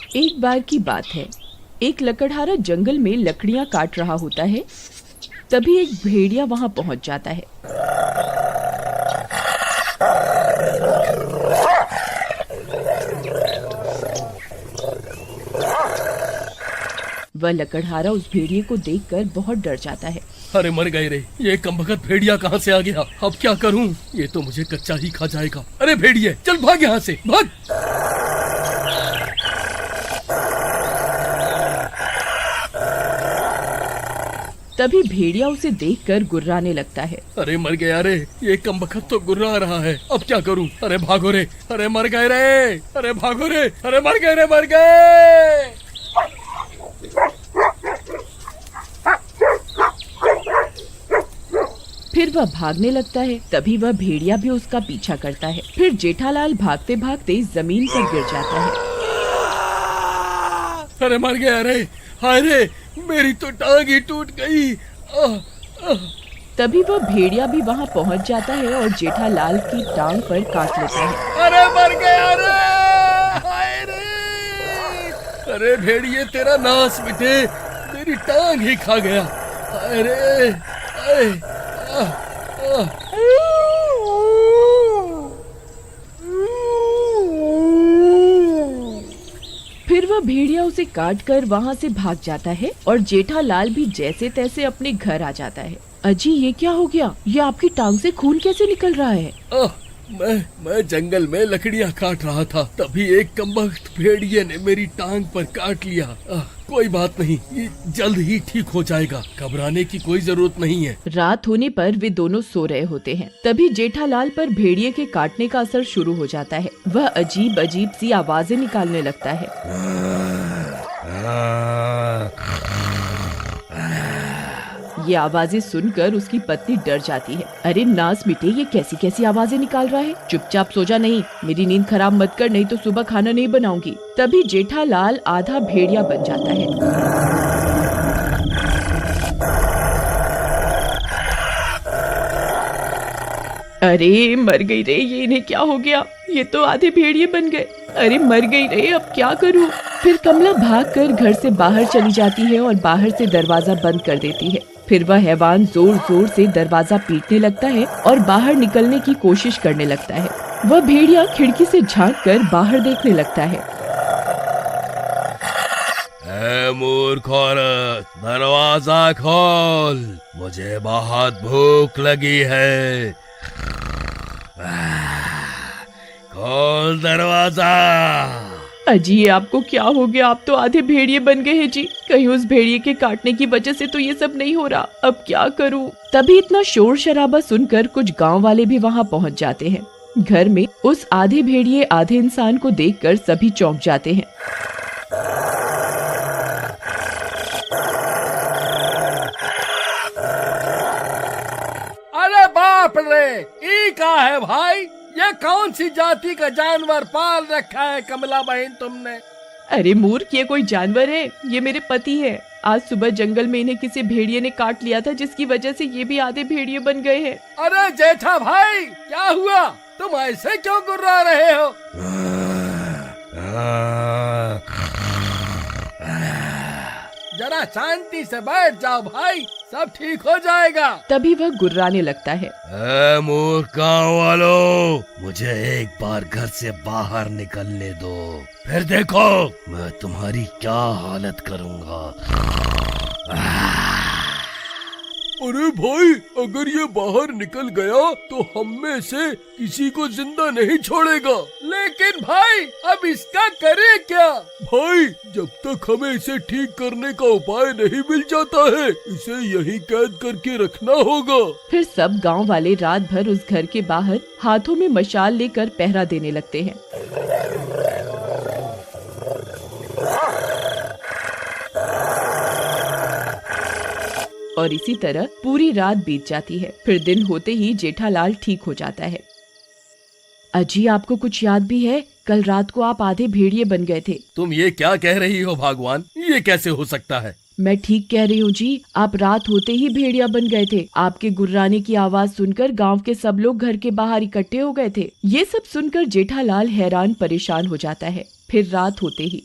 एक बार की बात है, एक लकड़हारा जंगल में लकड़ियां काट रहा होता है। तभी एक भेड़िया वहां पहुंच जाता है। वह लकड़हारा उस भेड़िए को देखकर बहुत डर जाता है। अरे मर गए रे, ये कमबख्त भेड़िया कहाँ से आ गया? अब क्या करूं? ये तो मुझे कच्चा ही खा जाएगा। अरे भेड़िए, चल भाग यहाँ से, भाग। तभी भेड़िया उसे देखकर गुर्राने लगता है। अरे मर गया रे, ये कमबख्त तो गुर्रा रहा है। अब क्या करूं? अरे भागो रे, अरे मर गए रे, अरे भागो रे, अरे मर गए रे, मर गए। फिर वह भागने लगता है। तभी वह भेड़िया भी उसका पीछा करता है। फिर जेठालाल भागते भागते जमीन पर गिर जाता है। अरे मर गया रे, हाय रे, मेरी तो टांग ही टूट गई। तभी वह भेड़िया भी वहाँ पहुँच जाता है और जेठालाल की टांग पर काट लेता है। अरे मर गया रे, हाय रे। अरे भेड़िए, तेरा नाश मिटे, मेरी टांग ही खा गया। हाय रे, हाय। फिर वह भेड़िया उसे काट कर वहाँ से भाग जाता है और जेठालाल भी जैसे तैसे अपने घर आ जाता है। अजी, ये क्या हो गया? ये आपकी टांग से खून कैसे निकल रहा है? मैं जंगल में लकड़ियाँ काट रहा था, तभी एक कमबख्त भेड़िए ने मेरी टांग पर काट लिया। कोई बात नहीं, ये जल्द ही ठीक हो जाएगा, घबराने की कोई जरूरत नहीं है। रात होने पर वे दोनों सो रहे होते हैं। तभी जेठालाल पर भेड़िए के काटने का असर शुरू हो जाता है। वह अजीब अजीब सी आवाजें निकालने लगता है। ये आवाजें सुनकर उसकी पत्नी डर जाती है। अरे नास मिटे, ये कैसी कैसी आवाजें निकाल रहा है? चुपचाप सो जा, नहीं मेरी नींद खराब मत कर, नहीं तो सुबह खाना नहीं बनाऊंगी। तभी जेठालाल आधा भेड़िया बन जाता है। अरे मर गई रे, ये इन्हें क्या हो गया? ये तो आधे भेड़िए बन गए। अरे मर गई रे, अब क्या करूं? फिर कमला भागकर घर से बाहर चली जाती है और बाहर से दरवाजा बंद कर देती है। फिर वह हैवान जोर जोर से दरवाजा पीटने लगता है और बाहर निकलने की कोशिश करने लगता है। वह भेड़िया खिड़की से झांककर बाहर देखने लगता है। मूर्ख औरत, दरवाजा खोल, मुझे बहुत भूख लगी है। खोल दरवाजा। अजी, ये आपको क्या हो गया? आप तो आधे भेड़िए बन गए हैं जी। कहीं उस भेड़िए के काटने की वजह से तो ये सब नहीं हो रहा। अब क्या करूं? तभी इतना शोर शराबा सुनकर कुछ गांव वाले भी वहां पहुंच जाते हैं। घर में उस आधे भेड़िए आधे इंसान को देखकर सभी चौंक जाते हैं। अरे बाप रे, ये क्या है भाई? ये कौन सी जाति का जानवर पाल रखा है कमला बहन तुमने? अरे मूर्ख, ये कोई जानवर है? ये मेरे पति है। आज सुबह जंगल में इन्हें किसी भेड़िए ने काट लिया था, जिसकी वजह से ये भी आधे भेड़िए बन गए हैं। अरे जेठा भाई, क्या हुआ? तुम ऐसे क्यों गुर्रा रहे हो? जरा शांति से बैठ जाओ भाई, सब ठीक हो जाएगा। तभी वह गुर्राने लगता है। मूर्ख गाँव वालों, मुझे एक बार घर से बाहर निकलने दो, फिर देखो मैं तुम्हारी क्या हालत करूँगा। अरे भाई, अगर ये बाहर निकल गया तो हम में से किसी को जिंदा नहीं छोड़ेगा। लेकिन भाई, अब इसका करे क्या? भाई, जब तक हमें इसे ठीक करने का उपाय नहीं मिल जाता है, इसे यहीं कैद करके रखना होगा। फिर सब गांव वाले रात भर उस घर के बाहर हाथों में मशाल लेकर पहरा देने लगते हैं। और इसी तरह पूरी रात बीत जाती है। फिर दिन होते ही जेठालाल ठीक हो जाता है। अजी, आपको कुछ याद भी है? कल रात को आप आधे भेड़िए बन गए थे। तुम ये क्या कह रही हो भगवान? ये कैसे हो सकता है? मैं ठीक कह रही हूँ जी। आप रात होते ही भेड़िया बन गए थे। आपके गुर्राने की आवाज सुनकर गांव के सब लोग घर के बाहर इकट्ठे हो गए थे। ये सब सुनकर जेठालाल हैरान परेशान हो जाता है। फिर रात होते ही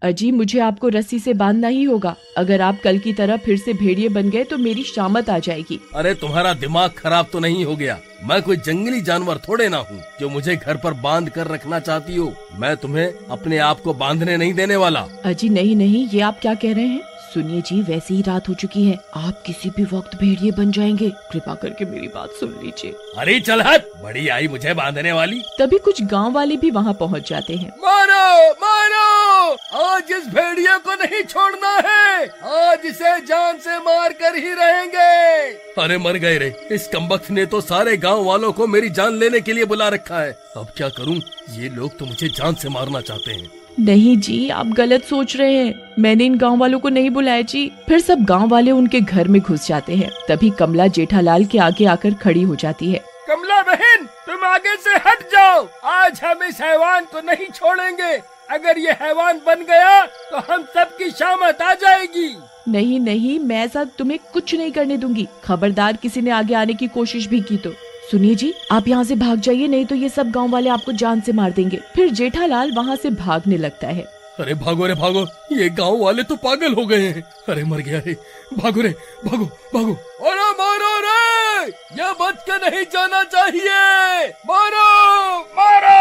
अजी मुझे आपको रस्सी से बांधना ही होगा। अगर आप कल की तरह फिर से भेड़िए बन गए तो मेरी शामत आ जाएगी। अरे तुम्हारा दिमाग खराब तो नहीं हो गया? मैं कोई जंगली जानवर थोड़े ना हूँ जो मुझे घर पर बांध कर रखना चाहती हो। मैं तुम्हें अपने आप को बांधने नहीं देने वाला। अजी नहीं नहीं, ये आप क्या कह रहे हैं? सुनिए जी, वैसे ही रात हो चुकी है, आप किसी भी वक्त भेड़िए बन जाएंगे। कृपा करके मेरी बात सुन लीजिए। अरे चल हट, बड़ी आई मुझे बांधने वाली। तभी कुछ गांव वाले भी वहां पहुंच जाते हैं। मारो मारो, आज इस भेड़िए को नहीं छोड़ना है, आज इसे जान से मार कर ही रहेंगे। अरे मर गए रे, इस कमबख्त ने तो सारे गांव वालों को मेरी जान लेने के लिए बुला रखा है। अब क्या करूं? ये लोग तो मुझे जान से मारना चाहते हैं। नहीं जी, आप गलत सोच रहे हैं, मैंने इन गांव वालों को नहीं बुलाया जी। फिर सब गांव वाले उनके घर में घुस जाते हैं। तभी कमला जेठालाल के आगे आकर खड़ी हो जाती है। कमला बहन, तुम आगे से हट जाओ, आज हम इस हैवान को नहीं छोड़ेंगे। अगर ये हैवान बन गया तो हम सबकी शामत आ जाएगी। नहीं नहीं, मैं ऐसा तुम्हें कुछ नहीं करने दूंगी। खबरदार किसी ने आगे आने की कोशिश भी की तो। सुनिए जी, आप यहाँ से भाग जाइए, नहीं तो ये सब गांव वाले आपको जान से मार देंगे। फिर जेठालाल वहाँ से भागने लगता है। अरे भागो रे भागो, ये गांव वाले तो पागल हो गए हैं। अरे मर गया रे, भागो रे भागो भागो। अरे मारो रे, ये बच के नहीं जाना चाहिए। मारो मारो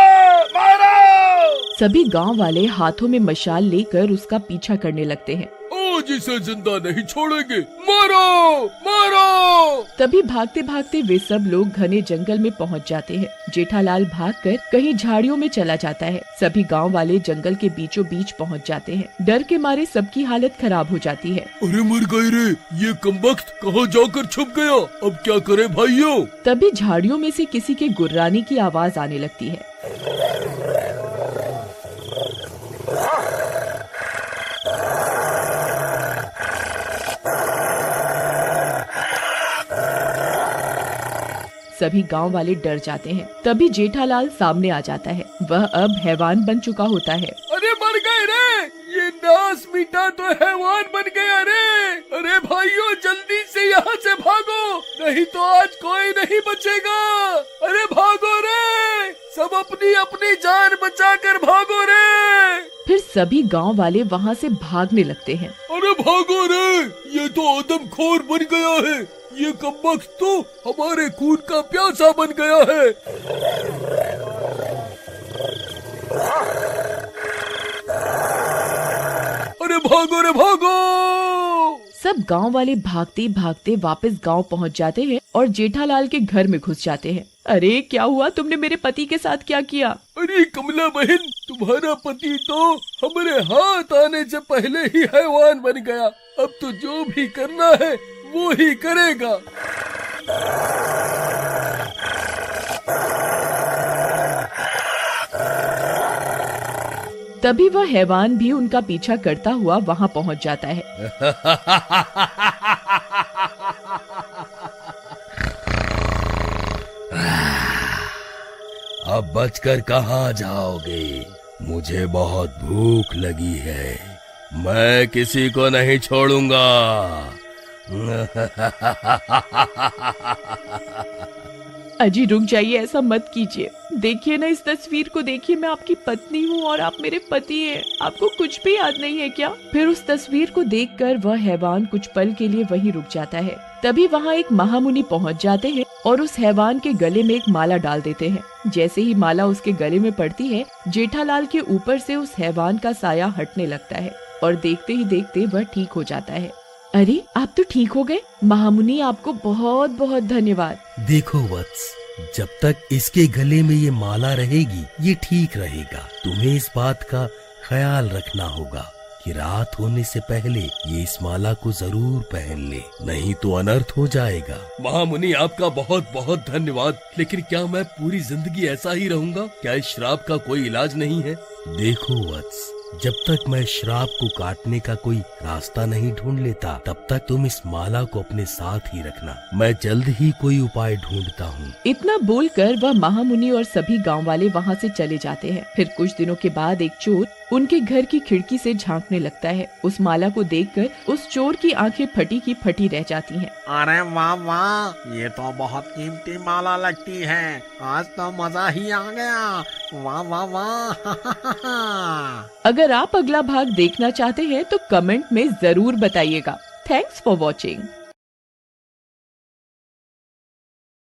मारो। सभी गांव वाले हाथों में मशाल लेकर उसका पीछा करने लगते हैं। आज इसे जिंदा नहीं छोड़ेंगे, मारो मारो। तभी भागते भागते वे सब लोग घने जंगल में पहुंच जाते हैं। जेठालाल भागकर कहीं झाड़ियों में चला जाता है। सभी गांव वाले जंगल के बीचों बीच पहुंच जाते हैं। डर के मारे सबकी हालत खराब हो जाती है। अरे मर गए रे, ये कमबख्त कहाँ जाकर छुप गया? अब क्या करे भाइयों? तभी झाड़ियों में से किसी के गुर्राने की आवाज आने लगती है। सभी गांव वाले डर जाते हैं। तभी जेठालाल सामने आ जाता है। वह अब हैवान बन चुका होता है। अरे मर गए रे, ये नास मीठा तो हैवान बन गया रे। अरे भाइयों, जल्दी से यहाँ से भागो, नहीं तो आज कोई नहीं बचेगा। अरे भागो रे, सब अपनी अपनी जान बचाकर भागो रे। फिर सभी गांव वाले वहाँ से भागने लगते हैं। अरे भागो रे, ये तो आदमखोर बन गया है। ये कमबख्त तो हमारे खून का प्यासा बन गया है। अरे भागो रे भागो। सब गांव वाले भागते भागते वापस गांव पहुंच जाते हैं और जेठालाल के घर में घुस जाते हैं। अरे क्या हुआ, तुमने मेरे पति के साथ क्या किया? अरे कमला बहन, तुम्हारा पति तो हमारे हाथ आने से पहले ही हैवान बन गया। अब तो जो भी करना है वो ही करेगा। तभी वह हैवान भी उनका पीछा करता हुआ वहाँ पहुँच जाता है। अब बचकर कहाँ जाओगे? मुझे बहुत भूख लगी है, मैं किसी को नहीं छोड़ूंगा। अजी रुक जाइए, ऐसा मत कीजिए। देखिए ना, इस तस्वीर को देखिए, मैं आपकी पत्नी हूँ और आप मेरे पति हैं। आपको कुछ भी याद नहीं है क्या? फिर उस तस्वीर को देखकर वह हैवान कुछ पल के लिए वहीं रुक जाता है। तभी वहाँ एक महामुनि पहुँच जाते हैं और उस हैवान के गले में एक माला डाल देते हैं। जैसे ही माला उसके गले में पड़ती है, जेठालाल के ऊपर से उस हैवान का साया हटने लगता है और देखते ही देखते वह ठीक हो जाता है। अरे आप तो ठीक हो गए महामुनि, आपको बहुत बहुत धन्यवाद। देखो वत्स, जब तक इसके गले में ये माला रहेगी ये ठीक रहेगा। तुम्हें इस बात का ख्याल रखना होगा कि रात होने से पहले ये इस माला को जरूर पहन ले, नहीं तो अनर्थ हो जाएगा। महामुनि, आपका बहुत बहुत धन्यवाद। लेकिन क्या मैं पूरी जिंदगी ऐसा ही रहूंगा? क्या इस श्राप का कोई इलाज नहीं है? देखो वत्स, जब तक मैं श्राप को काटने का कोई रास्ता नहीं ढूंढ लेता तब तक तुम इस माला को अपने साथ ही रखना। मैं जल्द ही कोई उपाय ढूंढता हूँ। इतना बोलकर वह महामुनि और सभी गांव वाले वहाँ से चले जाते हैं। फिर कुछ दिनों के बाद एक चोर उनके घर की खिड़की से झांकने लगता है। उस माला को देखकर उस चोर की आंखें फटी की फटी रह जाती हैं। अरे वाह वाह, ये तो बहुत कीमती माला लगती है। आज तो मजा ही आ गया। वाह वाह वाह। अगर आप अगला भाग देखना चाहते हैं तो कमेंट में जरूर बताइएगा। Thanks for watching.